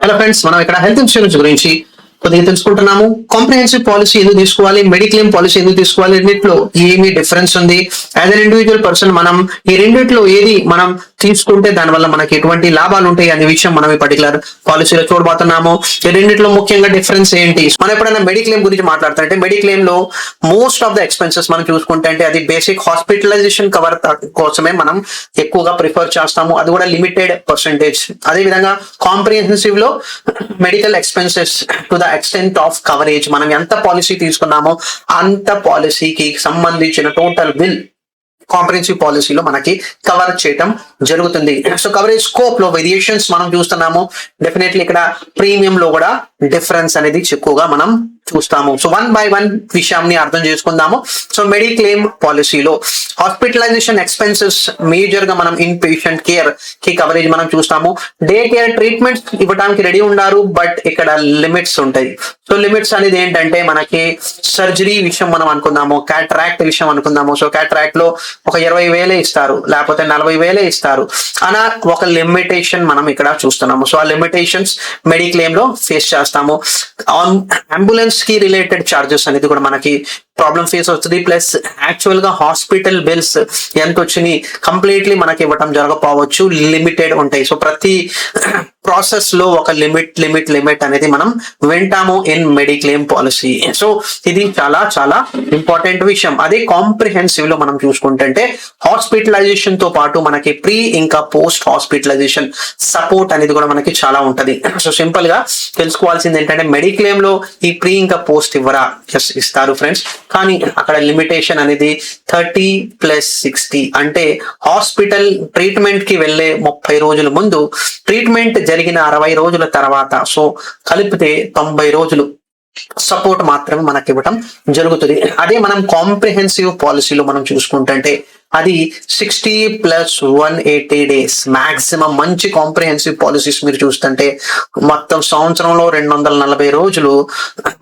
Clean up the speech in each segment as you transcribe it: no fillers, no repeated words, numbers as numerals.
Hello friends, మనం ఇక్కడ health insurance గురించి కొద్దిగా తెలుసుకుంటున్నాము. కాంప్రిహెన్సివ్ పాలసీ ఎందుకు తీసుకోవాలి, మెడిక్లెయిమ్ పాలసీ ఎందుకు తీసుకోవాలి, రెండిట్లో ఏమి డిఫరెన్స్ ఉంది, యాజ్ అన్ ఇండివిజువల్ పర్సన్ మనం ఈ రెండిట్లో ఏది మనం తీసుకుంటే దానివల్ల మనకి ఎటువంటి లాభాలు ఉంటాయి అనే విషయం మనం ఈ పర్టికులర్ పాలసీలో చూడబోతున్నాము. ఈ రెండిట్లో ముఖ్యంగా డిఫరెన్స్ ఏంటి, మనం ఎప్పుడైనా మెడిక్లెయిమ్ గురించి మాట్లాడుతుంటే మెడిక్లెయిమ్ లో మోస్ట్ ఆఫ్ ద ఎక్స్పెన్సెస్ మనం చూసుకుంటే అంటే అది బేసిక్ హాస్పిటలైజేషన్ కవర్ కోసమే మనం ఎక్కువగా ప్రిఫర్ చేస్తాము, అది కూడా లిమిటెడ్ పర్సెంటేజ్. అదే విధంగా కాంప్రిహెన్సివ్ లో medical expenses to the extent of coverage, మనం ఎంత పాలసీ తీసుకున్నామో అంత పాలసీకి సంబంధించిన టోటల్ బిల్ కాంప్రిహెన్సివ్ పాలసీలో మనకి కవర్ చేయటం జరుగుతుంది. సో కవరేజ్ స్కోప్ లో వేరియేషన్స్ మనం చూస్తున్నాము. డెఫినెట్లీ ఇక్కడ ప్రీమియం లో కూడా డిఫరెన్స్ అనేది ఎక్కువగా మనం చూస్తాము. సో వన్ బై వన్ విషయాన్ని అర్థం చేసుకుందాము. సో మెడిక్లెయిమ్ పాలసీలో హాస్పిటలైజేషన్ ఎక్స్పెన్సెస్ మేజర్ గా మనం ఇన్ పేషెంట్ కేర్ కి కవరేజ్ మనం చూస్తాము. డే కేర్ ట్రీట్మెంట్ ఇవ్వడానికి రెడీ ఉన్నారు, బట్ ఇక్కడ లిమిట్స్ ఉంటాయి. సో లిమిట్స్ అనేది ఏంటంటే మనకి సర్జరీ విషయం మనం అనుకుందాము, క్యాట్రాక్ట్ విషయం అనుకుందాము. సో క్యాట్రాక్ట్ లో ఒక 20,000 ఇస్తారు, లేకపోతే 40,000 ఇస్తారు అలా ఒక లిమిటేషన్ మనం ఇక్కడ చూస్తున్నాము. సో ఆ లిమిటేషన్స్ మెడిక్లెయిమ్ లో ఫేస్ చేస్తాము. అంబులెన్స్ కి రిలేటెడ్ చార్జెస్ అనేది కూడా మనకి ప్రాబ్లం ఫేస్ అవుతుంది. ప్లస్ యాక్చువల్ గా హాస్పిటల్ బిల్స్ ఎంత వచ్చినాయి కంప్లీట్లీ మనకి ఇవ్వటం జరగకపోవచ్చు, లిమిటెడ్ ఉంటాయి. సో ప్రతి ప్రాసెస్ లో ఒక లిమిట్ అనేది మనం వింటాము ఇన్ మెడిక్లెయిమ్ పాలసీ. సో ఇది చాలా చాలా ఇంపార్టెంట్ విషయం. అదే కాంప్రిహెన్సివ్ లో మనం చూసుకుంటే హాస్పిటలైజేషన్ తో పాటు మనకి ప్రీ ఇంకా పోస్ట్ హాస్పిటలైజేషన్ సపోర్ట్ అనేది కూడా మనకి చాలా ఉంటది. సో సింపుల్ గా తెలుసుకోవాల్సింది ఏంటంటే మెడిక్లెయిమ్ లో ఈ ప్రీ ఇంకా పోస్ట్ ఇవ్వరా, ఇస్తారు ఫ్రెండ్స్, కానీ అక్కడ లిమిటేషన్ అనేది 30+60 అంటే హాస్పిటల్ ట్రీట్మెంట్ కి వెళ్లే 30 రోజుల ముందు, ట్రీట్మెంట్ జరిగిన 60 రోజుల తర్వాత, సో కలిపితే 90 రోజులు సపోర్ట్ మాత్రమే మనకి ఇవ్వటం జరుగుతుంది. అదే మనం కాంప్రిహెన్సివ్ పాలసీలో మనం చూసుకుంటే అది 60+180 days మాక్సిమం. మంచి కాంప్రిహెన్సివ్ పాలసీస్ మీరు చూస్తుంటే మొత్తం సంవత్సరంలో 240 రోజులు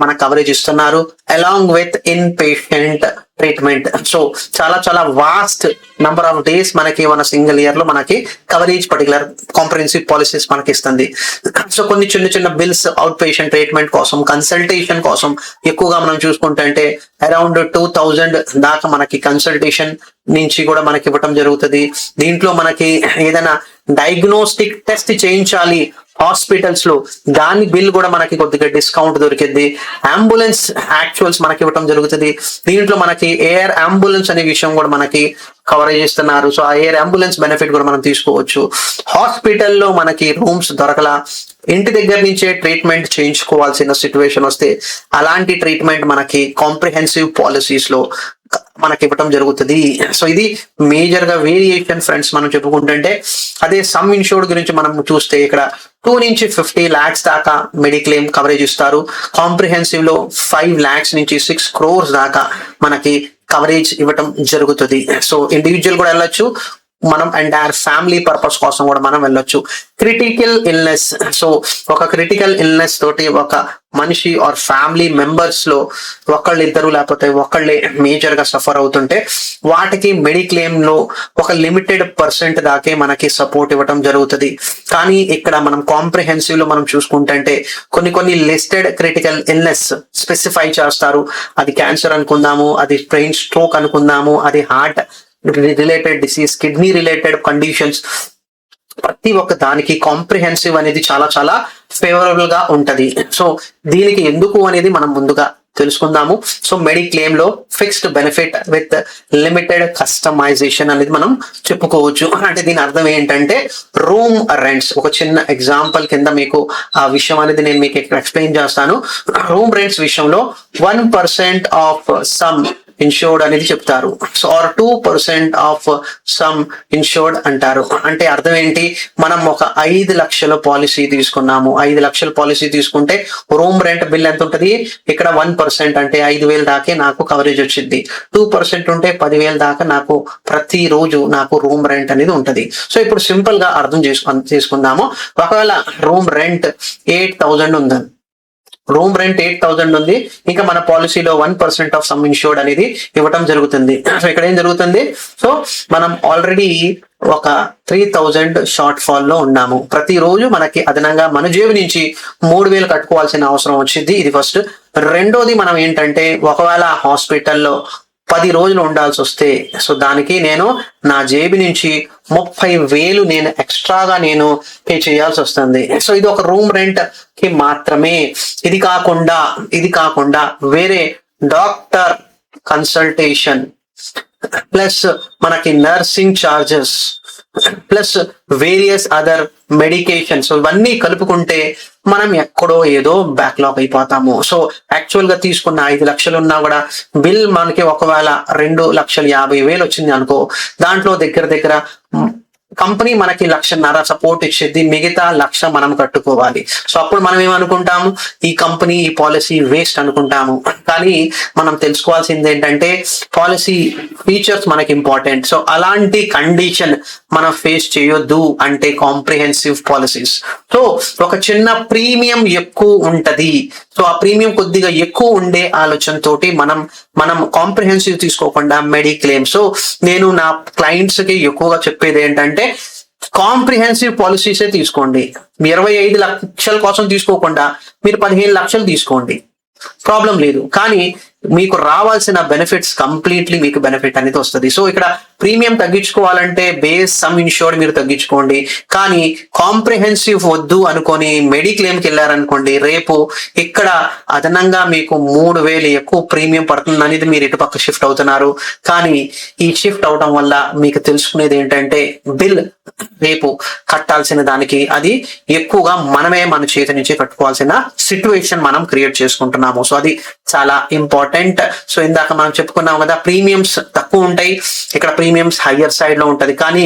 మన కవరేజ్ ఇస్తున్నారు, along with in patient treatment. So చాలా చాలా వాస్ట్ నంబర్ ఆఫ్ డేస్ మనకి మన సింగిల్ ఇయర్ లో మనకి కవరేజ్ పర్టికులర్ కాంప్రిహెన్సివ్ పాలసీస్ మనకి ఇస్తుంది. సో కొన్ని చిన్న చిన్న బిల్స్ అవుట్ పేషెంట్ ట్రీట్మెంట్ కోసం, కన్సల్టేషన్ కోసం ఎక్కువగా మనం చూసుకుంటే అరౌండ్ 2000 దాకా మనకి కన్సల్టేషన్ నుంచి కూడా మనకి ఇవ్వటం జరుగుతుంది. దీంట్లో మనకి ఏదైనా డయాగ్నోస్టిక్ టెస్ట్ చేయించాలి హాస్పిటల్స్ లో, దాని బిల్ కూడా మనకి కొద్దిగా డిస్కౌంట్ దొరికింది. అంబులెన్స్ యాక్చువల్స్ మనకి ఇవ్వటం జరుగుతుంది. దీంట్లో మనకి ఎయిర్ అంబులెన్స్ అనే విషయం కూడా మనకి కవరేజ్ చేస్తున్నారు. సో ఆ ఎయిర్ అంబులెన్స్ బెనిఫిట్ కూడా మనం తీసుకోవచ్చు. హాస్పిటల్లో మనకి రూమ్స్ దొరకలా, ఇంటి దగ్గర నుంచే ట్రీట్మెంట్ చేయించుకోవాల్సిన సిచ్యువేషన్ వస్తే అలాంటి ట్రీట్మెంట్ మనకి కాంప్రిహెన్సివ్ పాలసీస్ లో మనకి ఇవ్వటం జరుగుతుంది. సో ఇది మేజర్ గా వేరియేషన్ ఫ్రెండ్స్ మనం చెప్పుకుంటుంటే. అదే సమ్ ఇన్షూర్డ్ గురించి మనం చూస్తే ఇక్కడ 2 నుంచి 50 lakhs దాకా మెడిక్లెయిమ్ కవరేజ్ ఇస్తారు. కాంప్రిహెన్సివ్ లో 5 lakhs నుంచి 6 crores దాకా మనకి కవరేజ్ ఇవ్వటం జరుగుతుంది. సో ఇండివిజువల్ కూడా వెళ్ళొచ్చు, మనం ఎంటైర్ ఫ్యామిలీ పర్పస్ కోసం కూడా మనం వెళ్ళొచ్చు. క్రిటికల్ ఇల్నెస్, సో ఒక క్రిటికల్ ఇల్నెస్ తోటి ఒక మనిషి ఆర్ ఫ్యామిలీ మెంబర్స్ లో ఒకళ్ళిద్దరు లేకపోతే ఒకళ్ళే మేజర్ గా సఫర్ అవుతుంటే వాటికి మెడిక్లెయిమ్ లో ఒక లిమిటెడ్ పర్సెంట్ దాకే మనకి సపోర్ట్ ఇవ్వటం జరుగుతుంది. కానీ ఇక్కడ మనం కాంప్రిహెన్సివ్ లో మనం చూసుకుంటే కొన్ని లిస్టెడ్ క్రిటికల్ ఇల్నెస్ స్పెసిఫై చేస్తారు. అది క్యాన్సర్ అనుకుందాము, అది బ్రెయిన్ స్ట్రోక్ అనుకుందాము, అది heart related disease, kidney related conditions, ప్రతి ఒక్క దానికి కాంప్రిహెన్సివ్ అనేది చాలా చాలా ఫేవరబుల్ గా ఉంటది. సో దీనికి ఎందుకు అనేది మనం ముందుగా తెలుసుకుందాము. సో మెడిక్లెయిమ్ లో fixed benefit with limited customisation అనేది మనం చెప్పుకోవచ్చు. అంటే దీని అర్థం ఏంటంటే రూమ్ రెంట్స్, ఒక చిన్న ఎగ్జాంపుల్ కింద మీకు ఆ విషయం అనేది నేను మీకు ఇక్కడ ఎక్స్ప్లెయిన్ చేస్తాను. రూమ్ రెంట్స్ విషయంలో 1% ఆఫ్ సమ్ ఇన్షూర్డ్ అనేది చెప్తారు. So or 2% of sum insured అంటారు. అంటే అర్థం ఏంటి, మనం ఒక 5 లక్షల పాలసీ తీసుకున్నాము, 5 లక్షల పాలసీ తీసుకుంటే రూమ్ రెంట్ బిల్ ఎంత ఉంటుంది, ఇక్కడ 1% అంటే 5,000 దాకే నాకు కవరేజ్ వచ్చింది. 2% ఉంటే 10,000 దాకా నాకు ప్రతి రోజు నాకు రూమ్ రెంట్ అనేది ఉంటది. సో ఇప్పుడు సింపుల్ గా అర్థం చేసుకుందాము. ఒకవేళ రూమ్ రెంట్ 8,000 ఉందని, రూమ్ రెంట్ 8,000 ఉంది, ఇంకా మన పాలసీలో 1% ఆఫ్ సమ్ ఇన్షూర్డ్ అనేది ఇవ్వటం జరుగుతుంది. సో ఇక్కడ ఏం జరుగుతుంది, సో మనం ఆల్రెడీ ఒక 3,000 షార్ట్ ఫాల్ లో ఉన్నాము. ప్రతిరోజు మనకి అదనంగా మన జేబు నుంచి 3,000 కట్టుకోవాల్సిన అవసరం వచ్చింది. ఇది ఫస్ట్. రెండోది మనం ఏంటంటే ఒకవేళ హాస్పిటల్లో 10 రోజులు ఉండాల్సి వస్తే, సో దానికి నేను నా జేబు నుంచి 30,000 నేను ఎక్స్ట్రాగా నేను పే చేయాల్సి వస్తుంది. సో ఇది ఒక రూమ్ రెంట్ కి మాత్రమే. ఇది కాకుండా వేరే డాక్టర్ కన్సల్టేషన్ ప్లస్ మనకి nursing charges plus various other medications, ఇవన్నీ కలుపుకుంటే మనం ఎక్కడో ఏదో బ్యాక్లాగ్ అయిపోతాము. సో యాక్చువల్ గా తీసుకున్న 5 లక్షలు ఉన్నా కూడా బిల్ మనకి ఒకవేళ 2,50,000 వచ్చింది అనుకో, దాంట్లో దగ్గర కంపెనీ మనకి 1,50,000 సపోర్ట్ ఇచ్చేది, మిగతా 1,00,000 మనం కట్టుకోవాలి. సో అప్పుడు మనం ఏమనుకుంటాము, ఈ కంపెనీ ఈ పాలసీ వేస్ట్ అనుకుంటాము. కానీ మనం తెలుసుకోవాల్సింది ఏంటంటే పాలసీ ఫీచర్స్ మనకి ఇంపార్టెంట్. సో అలాంటి కండిషన్ మనం ఫేస్ చేయొద్దు అంటే కాంప్రిహెన్సివ్ పాలసీస్. సో ఒక చిన్న ప్రీమియం ఎక్కువ ఉంటది, సో ఆ ప్రీమియం కొద్దిగా ఎక్కువ ఉండే ఆలోచనతోటి మనం కాంప్రిహెన్సివ్ తీసుకోకుండా మెడిక్లెయిమ్. సో నేను నా క్లయింట్స్ కి ఎక్కువగా చెప్పేది ఏంటంటే కాంప్రిహెన్సివ్ పాలసీసే తీసుకోండి. 25 లక్షల కోసం తీసుకోకుండా మీరు 15 లక్షలు తీసుకోండి, ప్రాబ్లం లేదు. కానీ మీకు రావాల్సిన బెనిఫిట్స్ కంప్లీట్లీ మీకు బెనిఫిట్ అనేది వస్తుంది. సో ఇక్కడ ప్రీమియం తగ్గించుకోవాలంటే బేస్ సమ్ ఇన్షూర్డ్ మీరు తగ్గించుకోండి, కానీ కాంప్రిహెన్సివ్ వద్దు అనుకొని మెడిక్లెయిమ్ కి వెళ్ళారనుకోండి, రేపు ఇక్కడ అదనంగా మీకు 3,000 ఎక్కువ ప్రీమియం పడుతుంది అనేది మీరు ఇటుపక్క షిఫ్ట్ అవుతున్నారు. కానీ ఈ షిఫ్ట్ అవడం వల్ల మీకు తెలుసుకునేది ఏంటంటే బిల్ రేపు కట్టాల్సిన దానికి అది ఎక్కువగా మనమే మన చేతి నుంచి కట్టుకోవాల్సిన సిచ్యువేషన్ మనం క్రియేట్ చేసుకుంటున్నాము. సో అది చాలా ఇంపార్టెంట్. సో ఇందాక మనం చెప్పుకున్నాం కదా, ప్రీమియమ్స్ తక్కువ ఉంటాయి, ఇక్కడ ప్రీమియమ్స్ హయ్యర్ సైడ్ లో ఉంటది, కానీ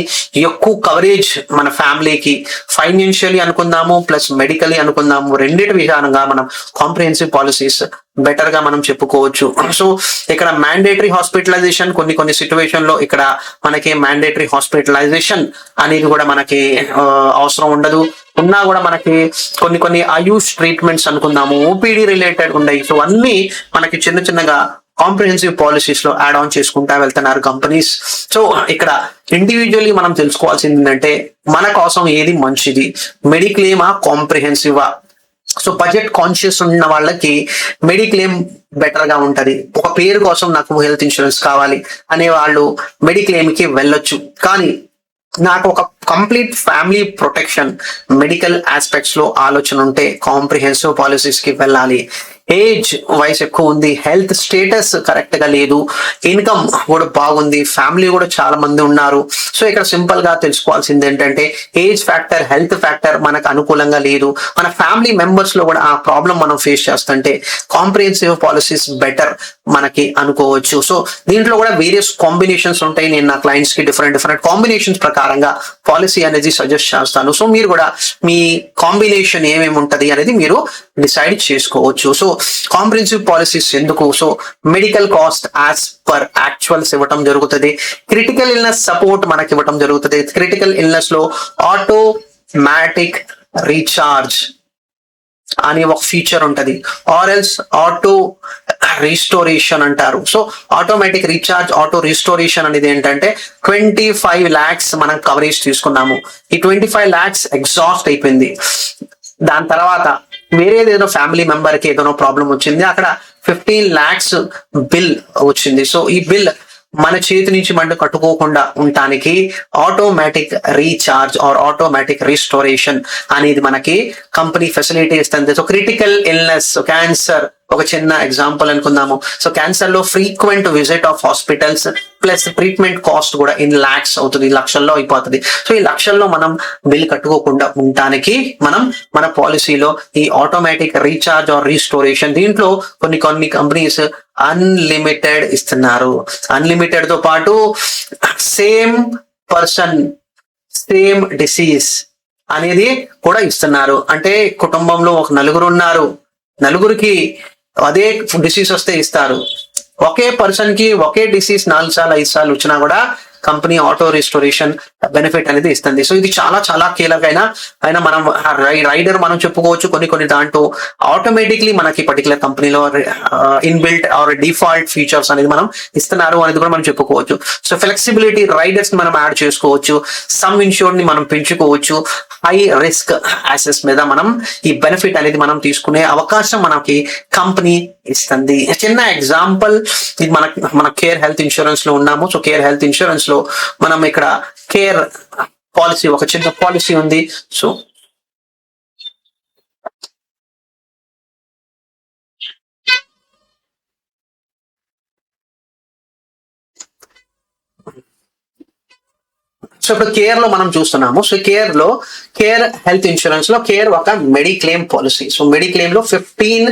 ఎక్కువ కవరేజ్ మన ఫ్యామిలీకి ఫైనాన్షియలీ అనుకుందాము ప్లస్ మెడికలీ అనుకుందాము, రెండింటి విధానంగా మనం కాంప్రిహెన్సివ్ పాలసీస్ బెటర్ గా మనం చెప్పుకోవచ్చు. సో ఇక్కడ మ్యాండేటరీ హాస్పిటలైజేషన్ కొన్ని సిచ్యువేషన్ లో ఇక్కడ మనకి మ్యాండేటరీ హాస్పిటలైజేషన్ అనేది కూడా మనకి అవసరం ఉండదు. ఉన్నా కూడా మనకి కొన్ని ఆయుష్ ట్రీట్మెంట్స్ అనుకుందాము, ఓపీడీ రిలేటెడ్ ఉన్నాయి. సో అన్ని మనకి చిన్నగా కాంప్రిహెన్సివ్ పాలసీస్ లో యాడ్ ఆన్ చేసుకుంటా వెళ్తున్నారు కంపెనీస్. సో ఇక్కడ ఇండివిజువల్లీ మనం తెలుసుకోవాల్సింది ఏంటంటే మన కోసం ఏది మంచిది, మెడిక్లెయిమా కాంప్రిహెన్సివా. సో బడ్జెట్ కాన్షియస్ ఉన్న వాళ్ళకి మెడిక్లెయిమ్ బెటర్ గా ఉంటది. ఒక పేరు కోసం నాకు హెల్త్ ఇన్సూరెన్స్ కావాలి అనే వాళ్ళు మెడిక్లెయిమ్ కి వెళ్ళొచ్చు, కానీ నాకు ఒక complete family protection medical aspects లో ఆలోచన ఉంటే కాంప్రిహెన్సివ్ పాలసీస్ కి వెళ్ళాలి. ఏజ్ వయసు ఎక్కువ ఉంది, హెల్త్ స్టేటస్ కరెక్ట్ గా లేదు, ఇన్కమ్ కూడా బాగుంది, ఫ్యామిలీ కూడా చాలా మంది ఉన్నారు. సో ఇక్కడ సింపుల్ గా తెలుసుకోవాల్సింది ఏంటంటే ఏజ్ ఫ్యాక్టర్, హెల్త్ ఫ్యాక్టర్ మనకు అనుకూలంగా లేదు, మన ఫ్యామిలీ మెంబర్స్ లో కూడా ఆ ప్రాబ్లం మనం ఫేస్ చేస్తుంటే కాంప్రిహెన్సివ్ పాలసీస్ బెటర్ మనకి అనుకోవచ్చు. సో దీంట్లో కూడా వేరియస్ కాంబినేషన్స్ ఉంటాయి. నేను నా క్లయింట్స్ కి డిఫరెంట్ కాంబినేషన్స్ ప్రకారంగా పాలసీ అనేది సజెస్ట్ చేస్తాను. సో మీరు కూడా మీ కాంబినేషన్ ఏమేమి ఉంటది అనేది మీరు డిసైడ్ చేసుకోవచ్చు. సో కాంప్రిహెన్సివ్ పాలసీస్ ఎందుకు, so medical cost as per actuals ఇవ్వటం జరుగుతుంది, క్రిటికల్ ఇల్నెస్ సపోర్ట్ మనకి ఇవ్వటం జరుగుతుంది. క్రిటికల్ ఇల్నెస్ లో ఆటోమేటిక్ రీఛార్జ్ అనే ఒక ఫీచర్ ఉంటది, ఆర్ఎల్స్ ఆటో రీస్టోరేషన్ అంటారు. So automatic recharge, auto restoration అనేది ఏంటంటే 25 lakhs మనం కవరేజ్ తీసుకున్నాము, ఈ 25 lakhs ఎగ్జాస్ట్ అయిపోయింది, దాని తర్వాత వేరేదేదో ఫ్యామిలీ మెంబర్ కి ఏదైనా ప్రాబ్లం వచ్చింది, అక్కడ 15 lakhs బిల్ వచ్చింది. సో ఈ బిల్ మన చేతి నుంచి మనం కట్టుకోకుండా ఉండటానికి automatic recharge or automatic restoration అనేది మనకి కంపెనీ ఫెసిలిటీ ఇస్తుంది. సో క్రిటికల్ ఇల్నెస్, క్యాన్సర్ ఒక చిన్న ఎగ్జాంపుల్ అనుకుందాము. సో క్యాన్సర్ లో frequent visit of hospitals plus treatment cost కూడా ఇన్ లాక్స్ అవుతుంది, లక్షల్లో అయిపోతుంది. సో ఈ లక్షల్లో మనం బిల్ కట్టుకోకుండా ఉండటానికి మనం మన పాలసీలో ఈ ఆటోమేటిక్ రీఛార్జ్ ఆర్ రీస్టోరేషన్, దీంట్లో కొన్ని కంపెనీస్ అన్లిమిటెడ్ ఇస్తున్నారు. అన్లిమిటెడ్ తో పాటు సేమ్ పర్సన్ సేమ్ డిసీజ్ అనేది కూడా ఇస్తున్నారు. అంటే కుటుంబంలో ఒక నలుగురు ఉన్నారు, నలుగురికి అదే డిసీజ్ వస్తే ఇస్తారు. ఒకే పర్సన్ కి ఒకే డిసీజ్ 4 సార్లు 5 సార్లు వచ్చినా కూడా కంపెనీ ఆటో రిస్టోరేషన్ బెనిఫిట్ అనేది ఇస్తుంది. సో ఇది చాలా చాలా కీలకమైన అయినా మనం రైడర్ మనం చెప్పుకోవచ్చు. కొన్ని దాంట్లో ఆటోమేటిక్లీ మనకి పర్టికులర్ కంపెనీలో ఇన్బిల్ట్ ఆర్ డిఫాల్ట్ ఫీచర్స్ అనేది మనం ఇస్తున్నారు అనేది కూడా మనం చెప్పుకోవచ్చు. సో ఫ్లెక్సిబిలిటీ రైడర్స్ ని మనం యాడ్ చేసుకోవచ్చు, సమ్ ఇన్ష్యూర్డ్ ని మనం పెంచుకోవచ్చు, హై రిస్క్ యాసెస్ మీద మనం ఈ బెనిఫిట్ అనేది మనం తీసుకునే అవకాశం మనకి కంపెనీ ఇస్తుంది. చిన్న ఎగ్జాంపుల్, ఇది మన కేర్ హెల్త్ ఇన్సూరెన్స్ లో ఉన్నాము. సో కేర్ హెల్త్ ఇన్సూరెన్స్ లో మనం ఇక్కడ కేర్ పాలసీ, ఒక చిన్న పాలసీ ఉంది. సో ఇప్పుడు కేర్ లో మనం చూస్తున్నాము. సో కేర్ హెల్త్ ఇన్సూరెన్స్ లో కేర్ ఒక మెడిక్లెయిమ్ పాలసీ. సో మెడిక్లెయిమ్ లో 15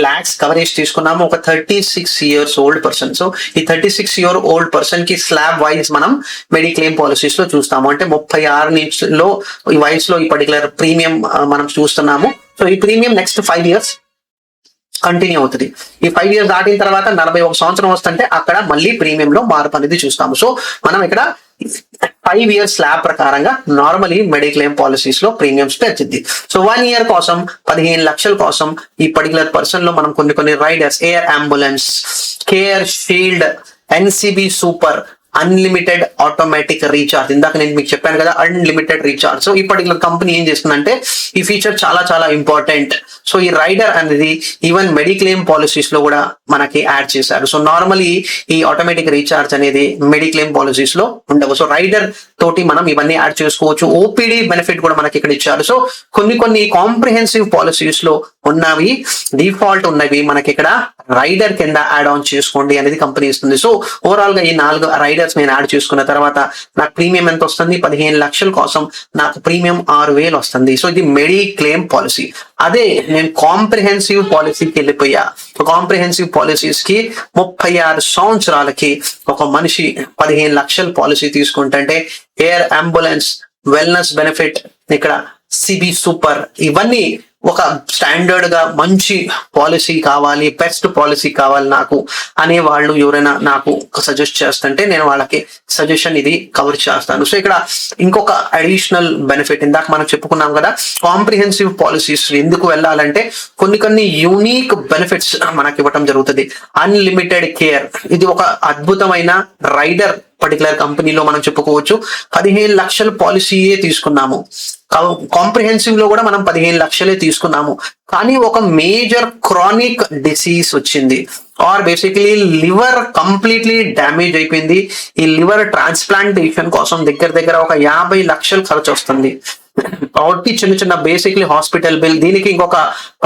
lakhs కవరేజ్ తీసుకున్నాము ఒక 36 years old పర్సన్. సో ఈ 36 year old పర్సన్ కి స్లాబ్ వైజ్ మనం మెడిక్లెయిమ్ పాలసీస్ లో చూస్తాము. అంటే 36 లో ఈ వయసులో ఈ పర్టికులర్ ప్రీమియం మనం చూస్తున్నాము. సో ఈ ప్రీమియం నెక్స్ట్ 5 years కంటిన్యూ అవుతుంది. ఈ 5 years దాటిన తర్వాత 41 సంవత్సరం వస్తుంటే అక్కడ మళ్ళీ ప్రీమియం లో మార్పు అనేది చూస్తాము. సో మనం ఇక్కడ 5 years స్లాబ్ ప్రకారంగా నార్మలీ మెడిక్లెయిమ్ పాలసీస్ లో ప్రీమియమ్స్ పెంచింది. సో 1 year కోసం 15 లక్షల కోసం ఈ పర్టికులర్ పర్సన్ లో మనం కొన్ని riders, air ambulance, care shield, NCB super, unlimited automatic recharge, ఇందాక నేను మీకు చెప్పాను కదా అన్లిమిటెడ్ రీఛార్జ్. సో ఈ పర్టికులర్ కంపెనీ ఏం చేస్తుందంటే ఈ ఫీచర్ చాలా చాలా ఇంపార్టెంట్. సో ఈ రైడర్ అనేది ఈవెన్ మెడిక్లెయిమ్ పాలసీస్ లో కూడా మనకి యాడ్ చేశారు. సో నార్మలీ ఈ ఆటోమేటిక్ రీఛార్జ్ అనేది మెడిక్లెయిమ్ పాలసీస్ లో ఉండవు. సో రైడర్ తోటి మనం ఇవన్నీ యాడ్ చేసుకోవచ్చు. ఓపీడీ బెనిఫిట్ కూడా మనకి ఇక్కడ ఇచ్చారు. సో కొన్ని కాంప్రిహెన్సివ్ పాలసీస్ లో ఉన్నవి, డిఫాల్ట్ ఉన్నవి మనకి ఇక్కడ రైడర్ కింద యాడ్ ఆన్ చేసుకోండి అనేది కంపెనీ ఇస్తుంది. సో ఓవరాల్ గా ఈ 4 రైడర్స్ నేను యాడ్ చేసుకున్న తర్వాత నాకు ప్రీమియం ఎంత వస్తుంది? 15 లక్షల కోసం నాకు ప్రీమియం 6,000 వస్తుంది. సో ఇది మెడిక్లెయిమ్ పాలసీ. అదే నేను కాంప్రిహెన్సివ్ పాలసీకి వెళ్ళిపోయా. కాంప్రిహెన్సివ్ పాలసీస్ కి 36 సంవత్సరాలకి ఒక మనిషి 15 లక్షల పాలసీ తీసుకుంటే ఎయిర్ అంబులెన్స్, వెల్నెస్ బెనిఫిట్, ఇక్కడ సిబి సూపర్, ఇవన్నీ ఒక స్టాండర్డ్ గా మంచి పాలసీ కావాలి, బెస్ట్ పాలసీ కావాలి నాకు అనే వాళ్ళు ఎవరైనా నాకు సజెస్ట్ చేస్తుంటే నేను వాళ్ళకి సజెషన్ ఇది కవర్ చేస్తాను. సో ఇక్కడ ఇంకొక అడిషనల్ బెనిఫిట్, ఇందాక మనం చెప్పుకున్నాం కదా కాంప్రిహెన్సివ్ పాలసీస్ ఎందుకు వెళ్ళాలంటే కొన్ని యూనిక్ బెనిఫిట్స్ మనకి ఇవ్వటం జరుగుతుంది. అన్లిమిటెడ్ కేర్, ఇది ఒక అద్భుతమైన రైడర్ పర్టికులర్ కంపెనీలో మనం చెప్పుకోవచ్చు. 15 లక్షల పాలసీయే తీసుకున్నాము. కాంప్రిహెన్సివ్ లో కూడా మనం 15 లక్షలే తీసుకున్నాము. కానీ ఒక మేజర్ క్రానిక్ డిసీజ్ వచ్చింది, or basically liver completely damage అయిపోయింది. ఈ లివర్ ట్రాన్స్ప్లాంటేషన్ కోసం దగ్గర ఒక 50 లక్షలు ఖర్చు వస్తుంది. కాబట్టి చిన్న బేసిక్లీ హాస్పిటల్ బిల్, దీనికి ఇంకొక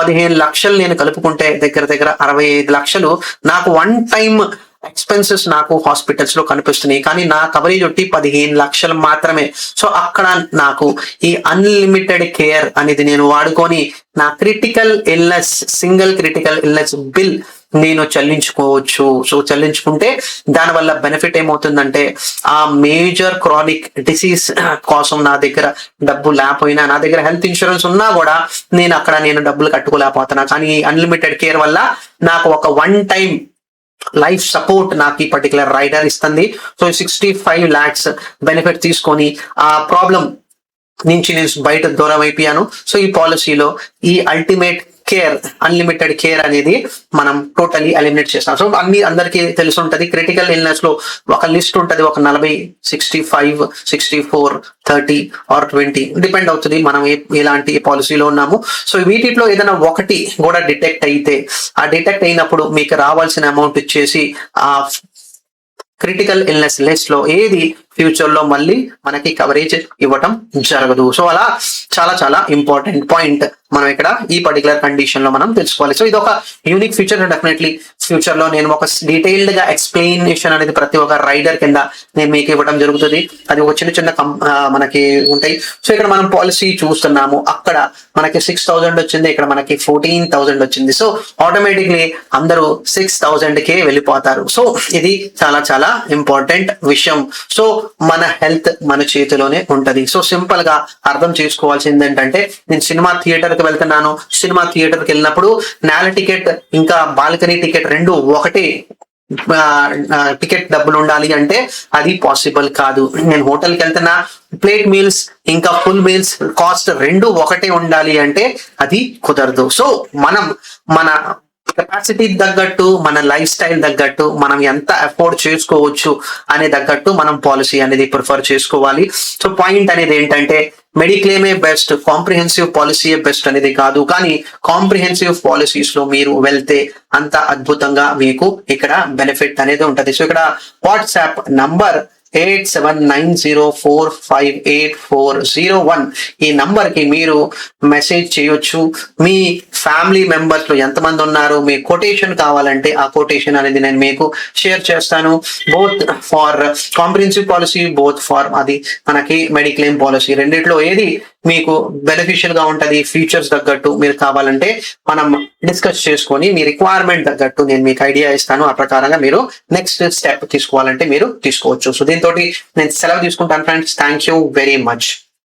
15 లక్షలు నేను కలుపుకుంటే దగ్గర 65 లక్షలు నాకు వన్ టైం ఎక్స్పెన్సెస్ నాకు హాస్పిటల్స్ లో కనిపిస్తున్నాయి. కానీ నా కవరేజ్ ఒట్టి 15 లక్షలు మాత్రమే. సో అక్కడ నాకు ఈ అన్లిమిటెడ్ కేర్ అనేది నేను వాడుకొని నా critical illness, single critical illness bill నేను చెల్లించుకోవచ్చు. సో చెల్లించుకుంటే దానివల్ల బెనిఫిట్ ఏమవుతుందంటే ఆ మేజర్ క్రానిక్ డిసీజ్ కోసం నా దగ్గర డబ్బు లేకపోయినా, నా దగ్గర హెల్త్ ఇన్సూరెన్స్ ఉన్నా కూడా నేను డబ్బులు కట్టుకోలేకపోతున్నా. కానీ అన్లిమిటెడ్ కేర్ వల్ల నాకు ఒక వన్ టైం లైఫ్ సపోర్ట్ నాకు ఈ పర్టికులర్ రైడర్ ఇస్తుంది. సో 65 lakhs బెనిఫిట్ తీసుకొని ఆ ప్రాబ్లం నుంచి నేను బయట దూరం అయిపోయాను. సో ఈ పాలసీలో ఈ అల్టిమేట్ కేర్, అన్లిమిటెడ్ కేర్ అనేది మనం టోటలీ ఎలిమినేట్ చేస్తాం. సో అందరికీ తెలిసి ఉంటది క్రిటికల్ ఇల్నెస్ లో ఒక లిస్ట్ ఉంటది, ఒక 40, 65, 64, 30 ఆర్ 20 డిపెండ్ అవుతుంది మనం ఎలాంటి పాలసీలో ఉన్నాము. సో వీటిలో ఏదైనా ఒకటి కూడా డిటెక్ట్ అయితే, ఆ డిటెక్ట్ అయినప్పుడు మీకు రావాల్సిన అమౌంట్ ఇచ్చేసి ఆ క్రిటికల్ ఇల్నెస్ లిస్ట్ లో ఏది ఫ్యూచర్ లో మళ్ళీ మనకి కవరేజ్ ఇవ్వటం జరగదు. సో అలా చాలా ఇంపార్టెంట్ పాయింట్ మనం ఇక్కడ ఈ పర్టికులర్ కండిషన్ లో మనం తెలుసుకోవాలి. సో ఇది ఒక యూనిక్ ఫీచర్. డెఫినెట్లీ ఫ్యూచర్ లో నేను ఒక డీటెయిల్డ్ గా ఎక్స్ప్లెనేషన్ అనేది ప్రతి ఒక్క రైడర్ కింద నేను మీకు ఇవ్వడం జరుగుతుంది. అది ఒక చిన్న మనకి ఉంటాయి. సో ఇక్కడ మనం పాలసీ చూస్తున్నాము, అక్కడ మనకి 6,000 వచ్చింది, ఇక్కడ మనకి 14,000 వచ్చింది. సో ఆటోమేటిక్లీ అందరూ 6,000 కే వెళ్ళిపోతారు. సో ఇది చాలా ఇంపార్టెంట్ విషయం. సో మన హెల్త్ మన చేతిలోనే ఉంటది. సో సింపుల్ గా అర్థం చేసుకోవాల్సింది ఏంటంటే, నేను సినిమా థియేటర్ కి వెళ్తున్నాను, సినిమా థియేటర్ కి వెళ్ళినప్పుడు నేల టికెట్ ఇంకా బాల్కనీ టికెట్ రెండు ఒకటే టికెట్ డబ్బులు ఉండాలి అంటే అది పాసిబుల్ కాదు. నేను హోటల్కి వెళ్తున్నా, ప్లేట్ మీల్స్ ఇంకా ఫుల్ మీల్స్ కాస్ట్ రెండు ఒకటే ఉండాలి అంటే అది కుదరదు. సో మనం మన కెపాసిటీ తగ్గట్టు, మన లైఫ్ స్టైల్ తగ్గట్టు, మనం ఎంత అఫోర్డ్ చేసుకోవచ్చు అనే తగ్గట్టు మనం పాలసీ అనేది ప్రిఫర్ చేసుకోవాలి. సో పాయింట్ అనేది ఏంటంటే మెడిక్లెయిమే బెస్ట్, కాంప్రిహెన్సివ్ పాలసీ బెస్ట్ అనేది కాదు, కానీ కాంప్రిహెన్సివ్ పాలసీస్ లో మీరు వెళ్తే అంత అద్భుతంగా మీకు ఇక్కడ బెనిఫిట్ అనేది ఉంటది. సో ఇక్కడ వాట్సాప్ నంబర్ 8790458401 ఈ నంబర్ కి మీరు మెసేజ్ చేయొచ్చు. మీ ఫ్యామిలీ మెంబర్స్ లో ఎంతమంది ఉన్నారు, మీ కొటేషన్ కావాలంటే ఆ కొటేషన్ అనేది నేను మీకు షేర్ చేస్తాను. Both for comprehensive policy, both for అది మనకి మెడిక్లెయిమ్ పాలసీ, రెండిట్లో ఏది మీకు బెనిఫిషియల్ గా ఉంటది, ఫీచర్స్ తగ్గట్టు మీరు కావాలంటే మనం డిస్కస్ చేసుకొని మీ రిక్వైర్మెంట్ తగ్గట్టు నేను మీకు ఐడియా ఇస్తాను. ఆ ప్రకారంగా మీరు నెక్స్ట్ స్టెప్ తీసుకోవాలంటే మీరు తీసుకోవచ్చు. సో దీంతో నేను సెలవు తీసుకుంటాను friends. Thank you very much.